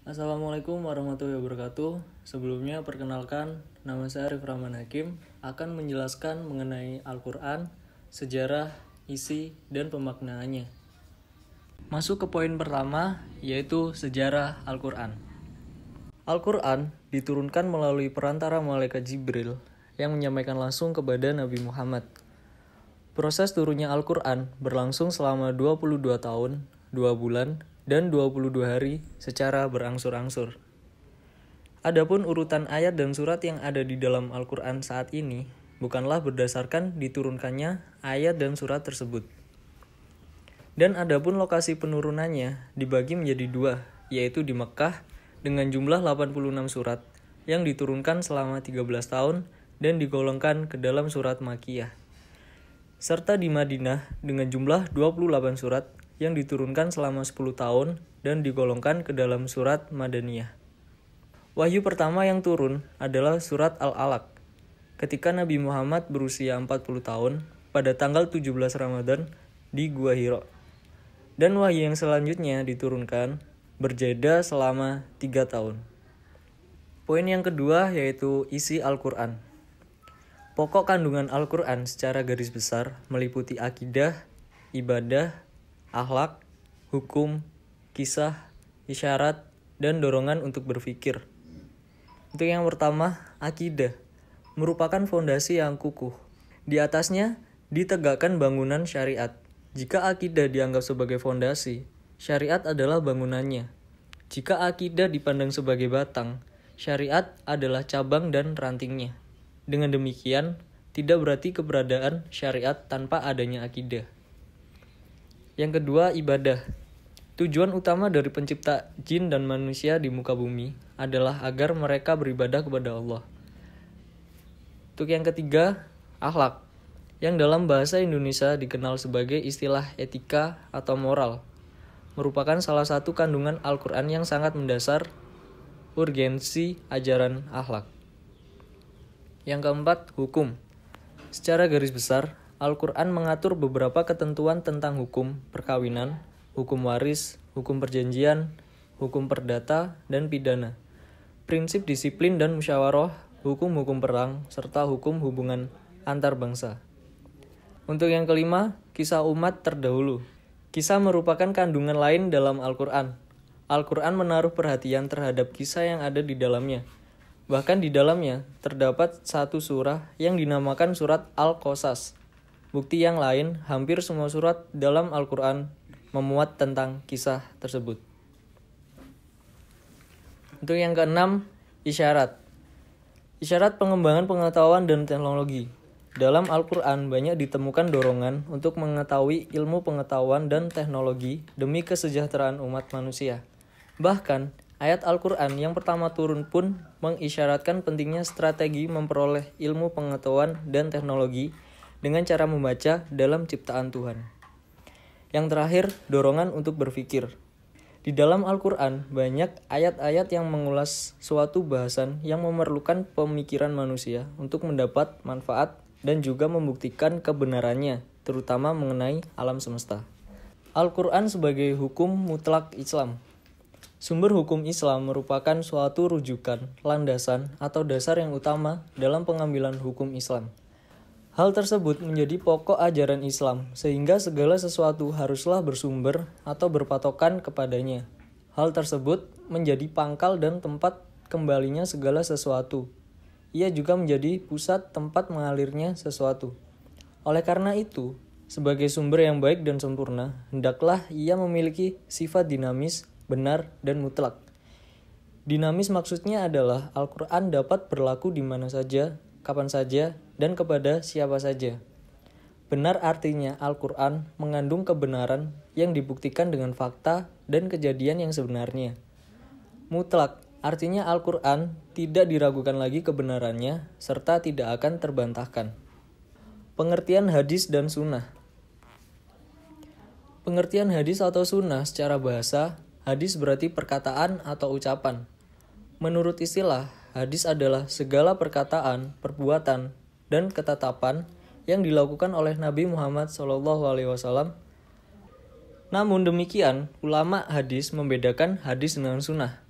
Assalamualaikum warahmatullahi wabarakatuh. Sebelumnya perkenalkan, nama saya Arif Rahman Hakim akan menjelaskan mengenai Al-Quran, sejarah, isi, dan pemaknaannya. Masuk ke poin pertama, yaitu sejarah Al-Quran. Al-Quran diturunkan melalui perantara malaikat Jibril yang menyampaikan langsung kepada Nabi Muhammad. Proses turunnya Al-Quran berlangsung selama 22 tahun, 2 bulan, dan 22 hari secara berangsur-angsur. Adapun urutan ayat dan surat yang ada di dalam Al-Quran saat ini bukanlah berdasarkan diturunkannya ayat dan surat tersebut. Dan adapun lokasi penurunannya dibagi menjadi 2, yaitu di Mekkah dengan jumlah 86 surat yang diturunkan selama 13 tahun dan digolongkan ke dalam surat Makkiyah. Serta di Madinah dengan jumlah 28 surat yang diturunkan selama 10 tahun dan digolongkan ke dalam surat Madaniyah. Wahyu pertama yang turun adalah surat Al-Alaq ketika Nabi Muhammad berusia 40 tahun pada tanggal 17 Ramadan di Gua Hiro. Dan wahyu yang selanjutnya diturunkan berjeda selama 3 tahun. Poin yang kedua yaitu isi Al-Quran. Pokok kandungan Al-Quran secara garis besar meliputi akidah, ibadah, akhlak, hukum, kisah, isyarat, dan dorongan untuk berpikir. Untuk yang pertama, akidah merupakan fondasi yang kukuh. Di atasnya ditegakkan bangunan syariat. Jika akidah dianggap sebagai fondasi, syariat adalah bangunannya. Jika akidah dipandang sebagai batang, syariat adalah cabang dan rantingnya. Dengan demikian, tidak berarti keberadaan syariat tanpa adanya akidah. Yang kedua, ibadah. Tujuan utama dari pencipta jin dan manusia di muka bumi adalah agar mereka beribadah kepada Allah. Untuk yang ketiga, akhlak, yang dalam bahasa Indonesia dikenal sebagai istilah etika atau moral, merupakan salah satu kandungan Al-Quran yang sangat mendasar urgensi ajaran akhlak. Yang keempat, hukum. Secara garis besar, Al-Quran mengatur beberapa ketentuan tentang hukum perkawinan, hukum waris, hukum perjanjian, hukum perdata, dan pidana, prinsip disiplin dan musyawarah, hukum-hukum perang, serta hukum hubungan antar bangsa. Untuk yang kelima, kisah umat terdahulu. Kisah merupakan kandungan lain dalam Al-Quran. Al-Quran menaruh perhatian terhadap kisah yang ada di dalamnya. Bahkan di dalamnya terdapat satu surah yang dinamakan surat Al-Qasas. Bukti yang lain, hampir semua surat dalam Al-Quran memuat tentang kisah tersebut. Untuk yang keenam, isyarat. Isyarat pengembangan pengetahuan dan teknologi. Dalam Al-Quran banyak ditemukan dorongan untuk mengetahui ilmu pengetahuan dan teknologi demi kesejahteraan umat manusia. Bahkan, ayat Al-Quran yang pertama turun pun mengisyaratkan pentingnya strategi memperoleh ilmu pengetahuan dan teknologi dengan cara membaca dalam ciptaan Tuhan. Yang terakhir, dorongan untuk berpikir. Di dalam Al-Quran banyak ayat-ayat yang mengulas suatu bahasan yang memerlukan pemikiran manusia untuk mendapat manfaat dan juga membuktikan kebenarannya, terutama mengenai alam semesta. Al-Quran sebagai hukum mutlak Islam. Sumber hukum Islam merupakan suatu rujukan, landasan, atau dasar yang utama dalam pengambilan hukum Islam. Hal tersebut menjadi pokok ajaran Islam, sehingga segala sesuatu haruslah bersumber atau berpatokan kepadanya. Hal tersebut menjadi pangkal dan tempat kembalinya segala sesuatu. Ia juga menjadi pusat tempat mengalirnya sesuatu. Oleh karena itu, sebagai sumber yang baik dan sempurna, hendaklah ia memiliki sifat dinamis, benar, dan mutlak. Dinamis maksudnya adalah Al-Quran dapat berlaku di mana saja, kapan saja, dan kepada siapa saja. Benar artinya Al-Quran mengandung kebenaran yang dibuktikan dengan fakta dan kejadian yang sebenarnya. Mutlak artinya Al-Quran tidak diragukan lagi kebenarannya serta tidak akan terbantahkan. Pengertian hadis dan sunnah. Pengertian hadis atau sunnah secara bahasa, hadis berarti perkataan atau ucapan. Menurut istilah, hadis adalah segala perkataan, perbuatan, dan ketetapan yang dilakukan oleh Nabi Muhammad SAW. Namun demikian, ulama hadis membedakan hadis dengan sunnah.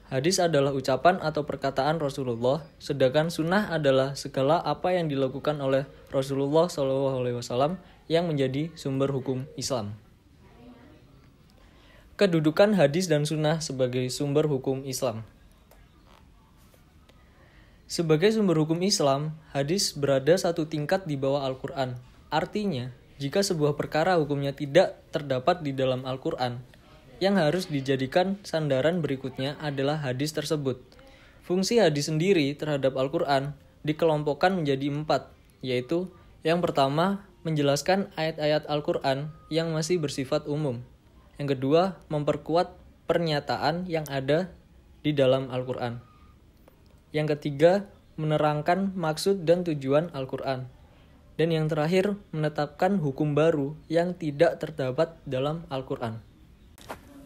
Hadis adalah ucapan atau perkataan Rasulullah, sedangkan sunnah adalah segala apa yang dilakukan oleh Rasulullah SAW yang menjadi sumber hukum Islam. Kedudukan hadis dan sunnah sebagai sumber hukum Islam. Sebagai sumber hukum Islam, hadis berada satu tingkat di bawah Al-Quran. Artinya, jika sebuah perkara hukumnya tidak terdapat di dalam Al-Quran, yang harus dijadikan sandaran berikutnya adalah hadis tersebut. Fungsi hadis sendiri terhadap Al-Quran dikelompokkan menjadi 4, yaitu yang pertama, menjelaskan ayat-ayat Al-Quran yang masih bersifat umum. Yang kedua, memperkuat pernyataan yang ada di dalam Al-Quran. Yang ketiga, menerangkan maksud dan tujuan Al-Quran. Dan yang terakhir, menetapkan hukum baru yang tidak terdapat dalam Al-Quran.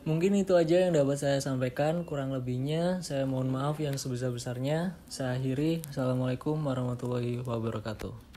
Mungkin itu aja yang dapat saya sampaikan, kurang lebihnya saya mohon maaf yang sebesar-besarnya. Saya akhiri, Assalamualaikum warahmatullahi wabarakatuh.